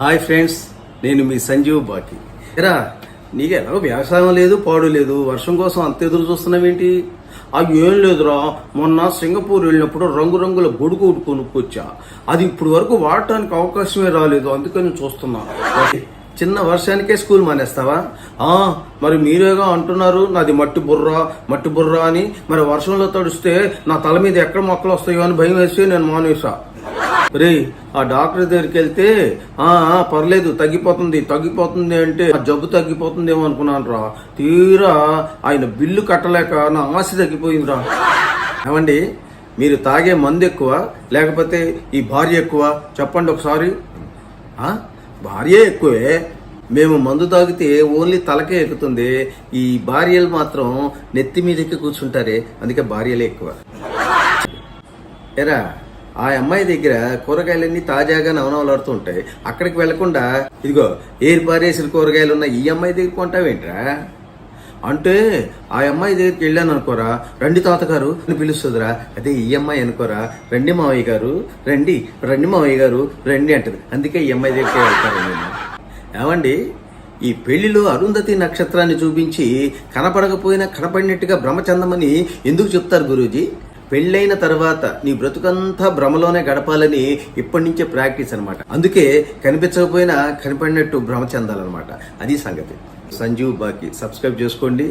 Hi friends, నేను మీ సంజీవ్ బాకి. ఎరా నీకెలా వ్యవసాయం లేదు, పాడు లేదు, వర్షం కోసం అంత ఎదురు చూస్తున్నావేంటి? ఏం లేదురా, మొన్న సింగపూర్ వెళ్ళినప్పుడు రంగురంగుల గొడుగు ఒకటి కొనుక్కొచ్చా. అది ఇప్పుడు వరకు వాడటానికి అవకాశమే రాలేదు, అందుకని చూస్తున్నా. చిన్న వర్షానికే స్కూల్ మానేస్తావా? మరి మీరేగా అంటున్నారు నాది మట్టి బుర్ర అని. మరి వర్షంలో తడిస్తే నా తల మీద ఎక్కడ మొక్కలు వస్తాయో అని భయం వేసి నేను మానేసా. రే, ఆ డాక్టర్ దగ్గరికి వెళ్తే పర్లేదు తగ్గిపోతుంది అంటే ఆ జబ్బు తగ్గిపోతుందేమో అనుకున్నాను రా. తీరా ఆయన బిల్లు కట్టలేక నా ఆశ తగ్గిపోయిందిరా. ఏమండి, మీరు తాగే మందు ఎక్కువ లేకపోతే ఈ భార్య ఎక్కువ చెప్పండి ఒకసారి. భార్య ఎక్కువే. మేము మందు తాగితే ఓన్లీ తలకే ఎక్కుతుంది, ఈ భార్యలు మాత్రం నెత్తి మీద ఎక్కి కూర్చుంటారే, అందుకే భార్యలే ఎక్కువ. ఎరా, ఆ అమ్మాయి దగ్గర కూరగాయలన్నీ తాజాగా నవనవలాడుతూ ఉంటాయి. అక్కడికి వెళ్లకుండా ఇదిగో ఏరు పారేసిన కూరగాయలు ఉన్న ఈ అమ్మాయి దగ్గర కొంటావేంట్రా అంటే, ఆ అమ్మాయి దగ్గరికి వెళ్ళాను అనుకోరా, రండి తాతగారు అని పిలుస్తుందిరా. అదే ఈ అమ్మాయి అనుకోరా, రండి మావయ్య గారు రండి రండి అంటది. అందుకే ఈ అమ్మాయి దగ్గరికి వెళ్తారు. నేను ఏమండి, ఈ పెళ్లిలో అరుంధతి నక్షత్రాన్ని చూపించి కనపడకపోయినా కనపడినట్టుగా భ్రమ చెందమని ఎందుకు చెప్తారు గురూజీ? పెళ్ళైన తర్వాత నీ బ్రతుకంతా భ్రమలోనే గడపాలని ఇప్పటి నుంచే ప్రాక్టీస్ అనమాట. అందుకే కనిపించకపోయినా కనపడినట్టు భ్రమ చెందాలన్నమాట. అది సంగతి. సంజీవ్ బాకి సబ్స్క్రైబ్ చేసుకోండి.